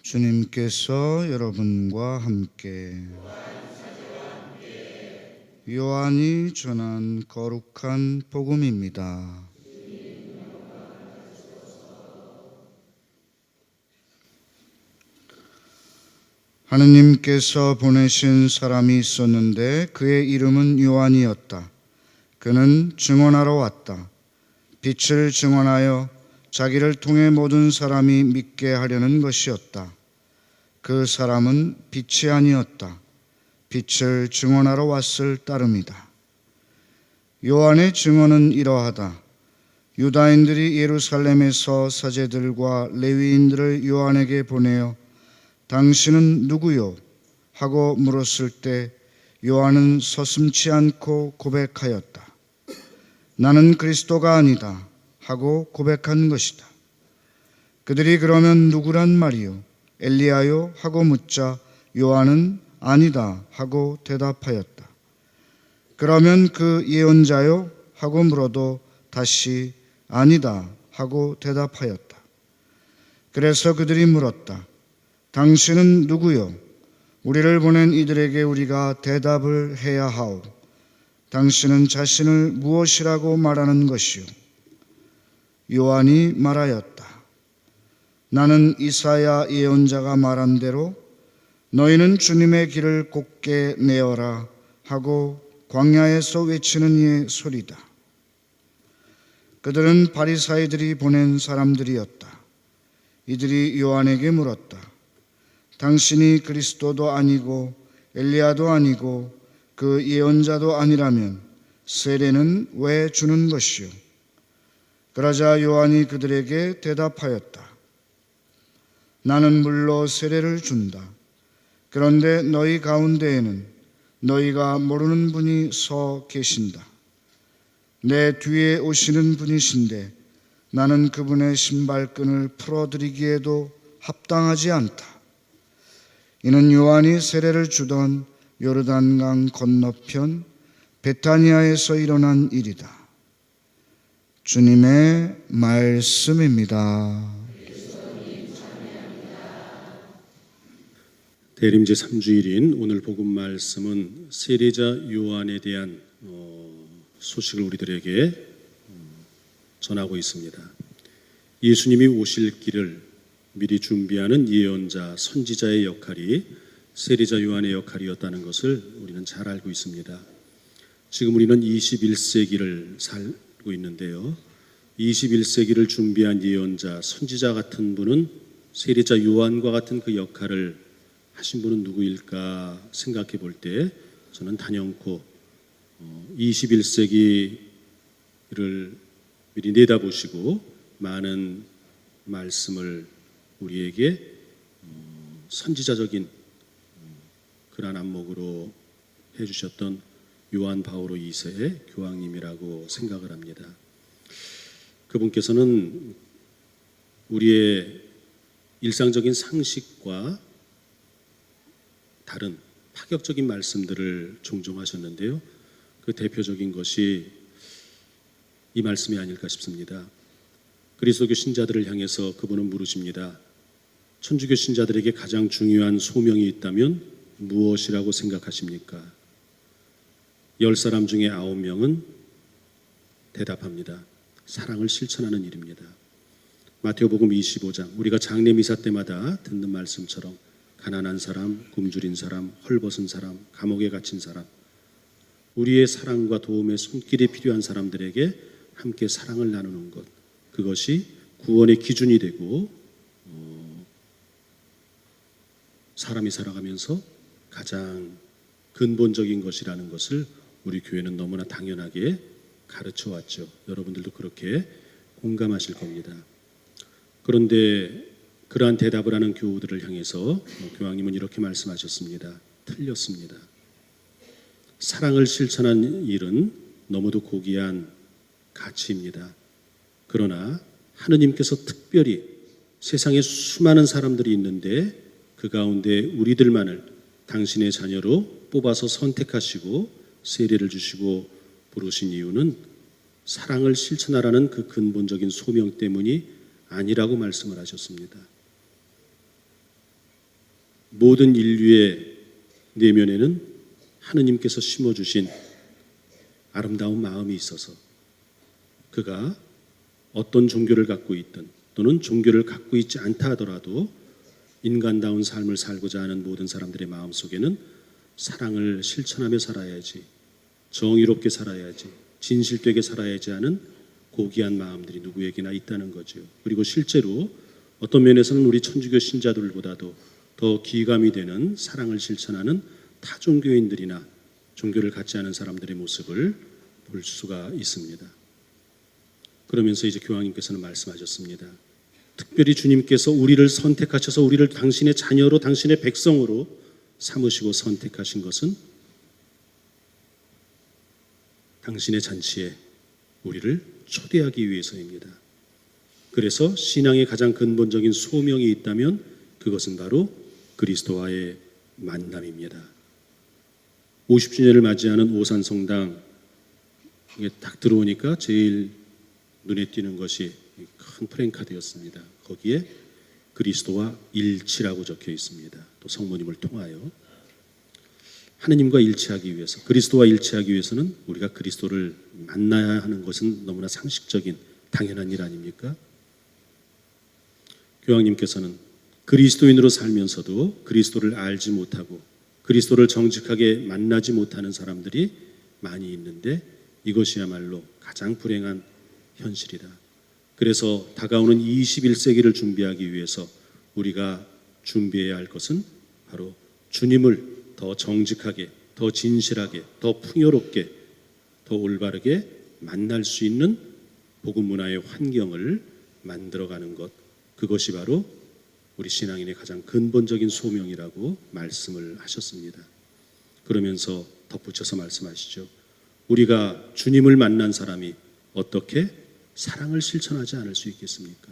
주님께서 여러분과 함께 요한이 전한 거룩한 복음입니다. 하느님께서 보내신 사람이 있었는데 그의 이름은 요한이었다. 그는 증언하러 왔다. 빛을 증언하여 자기를 통해 모든 사람이 믿게 하려는 것이었다. 그 사람은 빛이 아니었다. 빛을 증언하러 왔을 따름이다. 요한의 증언은 이러하다. 유다인들이 예루살렘에서 사제들과 레위인들을 요한에게 보내어 당신은 누구요? 하고 물었을 때 요한은 서슴지 않고 고백하였다. 나는 그리스도가 아니다 하고 고백한 것이다. 그들이 그러면 누구란 말이요? 엘리야요? 하고 묻자 요한은 아니다 하고 대답하였다. 그러면 그 예언자요? 하고 물어도 다시 아니다 하고 대답하였다. 그래서 그들이 물었다. 당신은 누구요? 우리를 보낸 이들에게 우리가 대답을 해야 하오. 당신은 자신을 무엇이라고 말하는 것이요? 요한이 말하였다. 나는 이사야 예언자가 말한 대로 너희는 주님의 길을 곧게 내어라 하고 광야에서 외치는 이의 소리다. 그들은 바리사이들이 보낸 사람들이었다. 이들이 요한에게 물었다. 당신이 그리스도도 아니고 엘리야도 아니고 그 예언자도 아니라면 세례는 왜 주는 것이요? 그러자 요한이 그들에게 대답하였다. 나는 물로 세례를 준다. 그런데 너희 가운데에는 너희가 모르는 분이 서 계신다. 내 뒤에 오시는 분이신데 나는 그분의 신발끈을 풀어드리기에도 합당하지 않다. 이는 요한이 세례를 주던 요르단강 건너편 베타니아에서 일어난 일이다. 주님의 말씀입니다. 대림 제3주일인 오늘 복음 말씀은 세례자 요한에 대한 소식을 우리들에게 전하고 있습니다. 예수님이 오실 길을 미리 준비하는 예언자, 선지자의 역할이 세례자 요한의 역할이었다는 것을 우리는 잘 알고 있습니다. 지금 우리는 21세기를 살고 있는데요. 21세기를 준비한 예언자, 선지자 같은 분은 세례자 요한과 같은 그 역할을 하신 분은 누구일까 생각해 볼 때 저는 단연코 21세기를 미리 내다보시고 많은 말씀을 우리에게 선지자적인 그러한 안목으로 해주셨던 요한 바오로 2세의 교황님이라고 생각을 합니다. 그분께서는 우리의 일상적인 상식과 다른 파격적인 말씀들을 종종 하셨는데요. 그 대표적인 것이 이 말씀이 아닐까 싶습니다. 그리스도교 신자들을 향해서 그분은 물으십니다. 천주교 신자들에게 가장 중요한 소명이 있다면 무엇이라고 생각하십니까? 10사람 중에 9명은 대답합니다. 사랑을 실천하는 일입니다. 마태복음 25장, 우리가 장례 미사 때마다 듣는 말씀처럼 가난한 사람, 굶주린 사람, 헐벗은 사람, 감옥에 갇힌 사람, 우리의 사랑과 도움의 손길이 필요한 사람들에게 함께 사랑을 나누는 것, 그것이 구원의 기준이 되고 사람이 살아가면서 가장 근본적인 것이라는 것을 우리 교회는 너무나 당연하게 가르쳐 왔죠. 여러분들도 그렇게 공감하실 겁니다. 그런데 그러한 대답을 하는 교우들을 향해서 교황님은 이렇게 말씀하셨습니다. 틀렸습니다. 사랑을 실천한 일은 너무도 고귀한 가치입니다. 그러나 하느님께서 특별히 세상에 수많은 사람들이 있는데 그 가운데 우리들만을 당신의 자녀로 뽑아서 선택하시고 세례를 주시고 부르신 이유는 사랑을 실천하라는 그 근본적인 소명 때문이 아니라고 말씀을 하셨습니다. 모든 인류의 내면에는 하느님께서 심어주신 아름다운 마음이 있어서 그가 어떤 종교를 갖고 있든 또는 종교를 갖고 있지 않다 하더라도 인간다운 삶을 살고자 하는 모든 사람들의 마음속에는 사랑을 실천하며 살아야지, 정의롭게 살아야지, 진실되게 살아야지 하는 고귀한 마음들이 누구에게나 있다는 거죠. 그리고 실제로 어떤 면에서는 우리 천주교 신자들보다도 더 기감이 되는 사랑을 실천하는 타종교인들이나 종교를 갖지 않은 사람들의 모습을 볼 수가 있습니다. 그러면서 이제 교황님께서는 말씀하셨습니다. 특별히 주님께서 우리를 선택하셔서 우리를 당신의 자녀로 당신의 백성으로 삼으시고 선택하신 것은 당신의 잔치에 우리를 초대하기 위해서입니다. 그래서 신앙의 가장 근본적인 소명이 있다면 그것은 바로 그리스도와의 만남입니다. 50주년을 맞이하는 오산성당 이게 딱 들어오니까 제일 눈에 띄는 것이 큰 프랭카드였습니다. 거기에 그리스도와 일치라고 적혀 있습니다. 또 성모님을 통하여 하느님과 일치하기 위해서, 그리스도와 일치하기 위해서는 우리가 그리스도를 만나야 하는 것은 너무나 상식적인 당연한 일 아닙니까? 교황님께서는 그리스도인으로 살면서도 그리스도를 알지 못하고 그리스도를 정직하게 만나지 못하는 사람들이 많이 있는데 이것이야말로 가장 불행한 현실이다. 그래서 다가오는 21세기를 준비하기 위해서 우리가 준비해야 할 것은 바로 주님을 더 정직하게, 더 진실하게, 더 풍요롭게, 더 올바르게 만날 수 있는 복음 문화의 환경을 만들어가는 것, 그것이 바로 우리 신앙인의 가장 근본적인 소명이라고 말씀을 하셨습니다. 그러면서 덧붙여서 말씀하시죠. 우리가 주님을 만난 사람이 어떻게 사랑을 실천하지 않을 수 있겠습니까?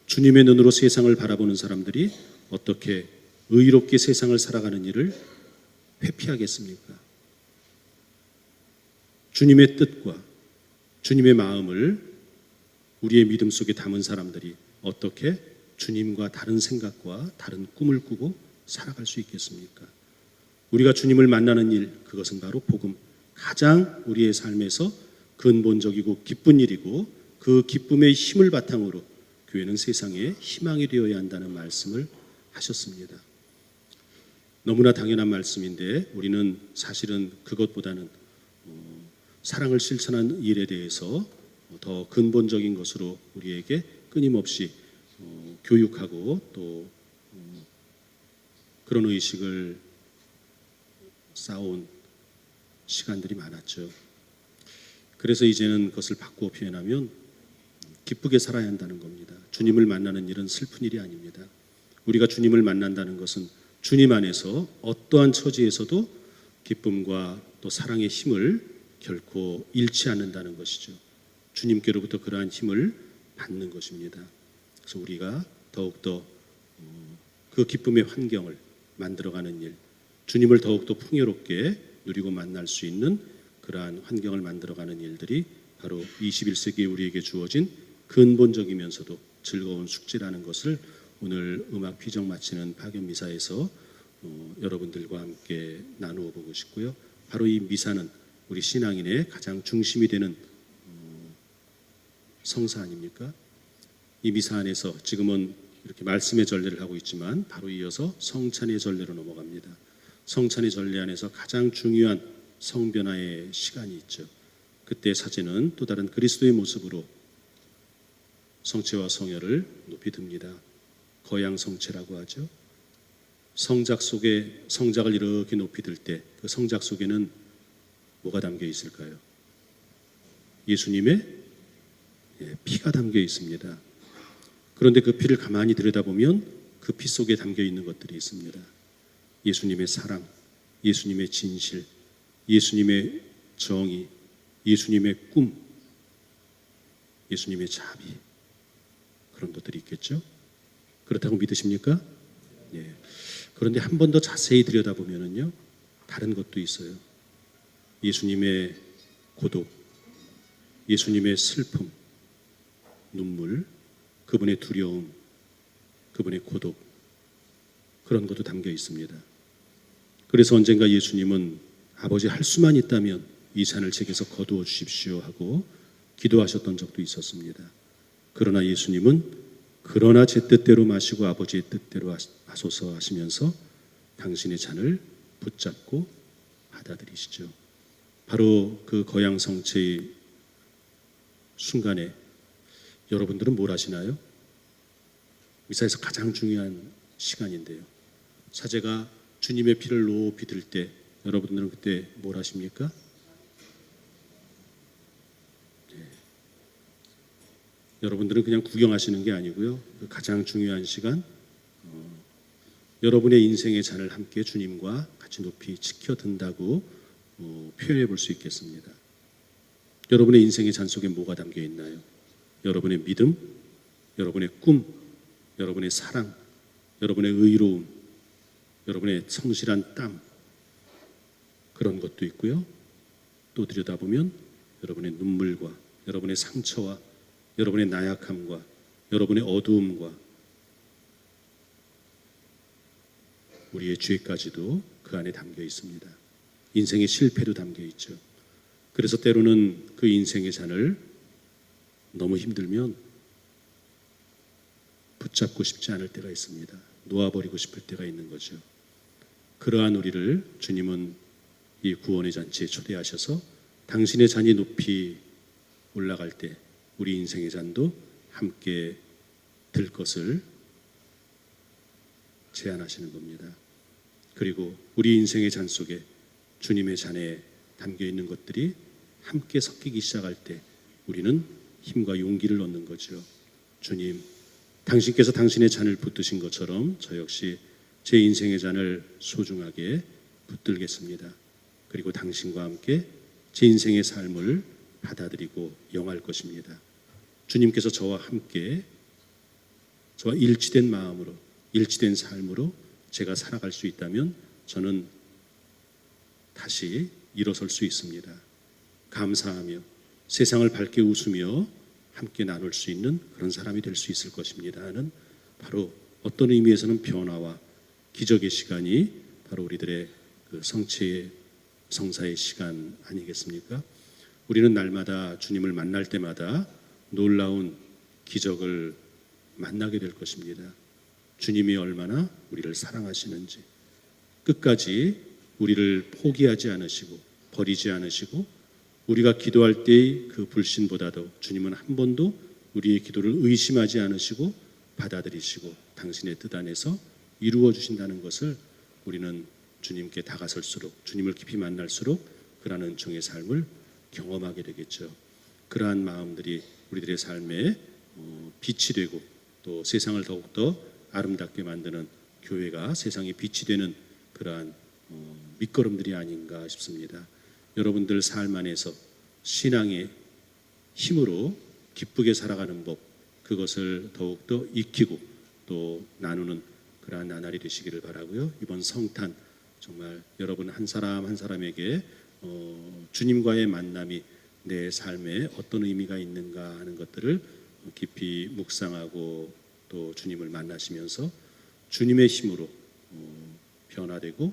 주님의 눈으로 세상을 바라보는 사람들이 어떻게 의롭게 세상을 살아가는 일을 회피하겠습니까? 주님의 뜻과 주님의 마음을 우리의 믿음 속에 담은 사람들이 어떻게 주님과 다른 생각과 다른 꿈을 꾸고 살아갈 수 있겠습니까? 우리가 주님을 만나는 일, 그것은 바로 복음, 가장 우리의 삶에서 근본적이고 기쁜 일이고 그 기쁨의 힘을 바탕으로 교회는 세상에 희망이 되어야 한다는 말씀을 하셨습니다. 너무나 당연한 말씀인데 우리는 사실은 그것보다는 사랑을 실천하는 일에 대해서 더 근본적인 것으로 우리에게 끊임없이 교육하고 또 그런 의식을 쌓아온 시간들이 많았죠. 그래서 이제는 그것을 바꾸어 표현하면 기쁘게 살아야 한다는 겁니다. 주님을 만나는 일은 슬픈 일이 아닙니다. 우리가 주님을 만난다는 것은 주님 안에서 어떠한 처지에서도 기쁨과 또 사랑의 힘을 결코 잃지 않는다는 것이죠. 주님께로부터 그러한 힘을 받는 것입니다. 그래서 우리가 더욱더 그 기쁨의 환경을 만들어가는 일, 주님을 더욱더 풍요롭게 누리고 만날 수 있는 그러한 환경을 만들어가는 일들이 바로 21세기에 우리에게 주어진 근본적이면서도 즐거운 숙제라는 것을 오늘 음악 피정 마치는 파견 미사에서 여러분들과 함께 나누어 보고 싶고요. 바로 이 미사는 우리 신앙인의 가장 중심이 되는 성사 아닙니까? 이 미사 안에서 지금은 이렇게 말씀의 전례를 하고 있지만 바로 이어서 성찬의 전례로 넘어갑니다. 성찬의 전례 안에서 가장 중요한 성변화의 시간이 있죠. 그때 사제는 또 다른 그리스도의 모습으로 성체와 성혈을 높이 듭니다. 거양성체라고 하죠. 성작 속에 성작을 이렇게 높이 들 때 그 성작 속에는 뭐가 담겨 있을까요? 예수님의 피가 담겨 있습니다. 그런데 그 피를 가만히 들여다보면 그 피 속에 담겨 있는 것들이 있습니다. 예수님의 사랑, 예수님의 진실, 예수님의 정의, 예수님의 꿈, 예수님의 자비, 그런 것들이 있겠죠. 그렇다고 믿으십니까? 예. 그런데 한 번 더 자세히 들여다보면요, 다른 것도 있어요. 예수님의 고독, 예수님의 슬픔, 눈물, 그분의 두려움, 그분의 고독, 그런 것도 담겨 있습니다. 그래서 언젠가 예수님은 아버지 할 수만 있다면 이 잔을 제게서 거두어 주십시오 하고 기도하셨던 적도 있었습니다. 그러나 예수님은 그러나 제 뜻대로 마시고 아버지의 뜻대로 하소서 하시면서 당신의 잔을 붙잡고 받아들이시죠. 바로 그 거양성체의 순간에 여러분들은 뭘 하시나요? 미사에서 가장 중요한 시간인데요. 사제가 주님의 피를 높이 들 때 여러분들은 그때 뭘 하십니까? 여러분들은 그냥 구경하시는 게 아니고요. 그 가장 중요한 시간, 여러분의 인생의 잔을 함께 주님과 같이 높이 지켜든다고 표현해 볼 수 있겠습니다. 여러분의 인생의 잔 속에 뭐가 담겨 있나요? 여러분의 믿음, 여러분의 꿈, 여러분의 사랑, 여러분의 의로움, 여러분의 성실한 땀, 그런 것도 있고요. 또 들여다보면 여러분의 눈물과 여러분의 상처와 여러분의 나약함과 여러분의 어두움과 우리의 죄까지도 그 안에 담겨 있습니다. 인생의 실패도 담겨 있죠. 그래서 때로는 그 인생의 잔을 너무 힘들면 붙잡고 싶지 않을 때가 있습니다. 놓아버리고 싶을 때가 있는 거죠. 그러한 우리를 주님은 이 구원의 잔치에 초대하셔서 당신의 잔이 높이 올라갈 때 우리 인생의 잔도 함께 들 것을 제안하시는 겁니다. 그리고 우리 인생의 잔 속에 주님의 잔에 담겨 있는 것들이 함께 섞이기 시작할 때 우리는 힘과 용기를 얻는 거죠. 주님, 당신께서 당신의 잔을 붙드신 것처럼 저 역시 제 인생의 잔을 소중하게 붙들겠습니다. 그리고 당신과 함께 제 인생의 삶을 받아들이고 영할 것입니다. 주님께서 저와 함께 저와 일치된 마음으로 일치된 삶으로 제가 살아갈 수 있다면 저는 다시 일어설 수 있습니다. 감사하며 세상을 밝게 웃으며 함께 나눌 수 있는 그런 사람이 될 수 있을 것입니다 하는, 바로 어떤 의미에서는 변화와 기적의 시간이 바로 우리들의 그 성체의 성사의 시간 아니겠습니까? 우리는 날마다 주님을 만날 때마다 놀라운 기적을 만나게 될 것입니다. 주님이 얼마나 우리를 사랑하시는지, 끝까지 우리를 포기하지 않으시고 버리지 않으시고, 우리가 기도할 때의 그 불신보다도 주님은 한 번도 우리의 기도를 의심하지 않으시고 받아들이시고 당신의 뜻 안에서 이루어 주신다는 것을 우리는 주님께 다가설수록, 주님을 깊이 만날수록 그러한 은총의 삶을 경험하게 되겠죠. 그러한 마음들이 우리들의 삶에 빛이 되고 또 세상을 더욱더 아름답게 만드는 교회가 세상에 빛이 되는 그러한 밑거름들이 아닌가 싶습니다. 여러분들 삶 안에서 신앙의 힘으로 기쁘게 살아가는 법, 그것을 더욱더 익히고 또 나누는 그러한 나날이 되시기를 바라고요. 이번 성탄 정말 여러분 한 사람 한 사람에게 주님과의 만남이 내 삶에 어떤 의미가 있는가 하는 것들을 깊이 묵상하고 또 주님을 만나시면서 주님의 힘으로 변화되고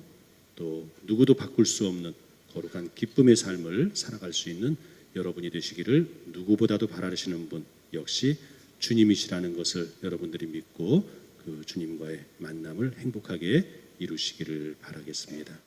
또 누구도 바꿀 수 없는 거룩한 기쁨의 삶을 살아갈 수 있는 여러분이 되시기를 누구보다도 바라시는 분 역시 주님이시라는 것을 여러분들이 믿고 그 주님과의 만남을 행복하게 이루시기를 바라겠습니다.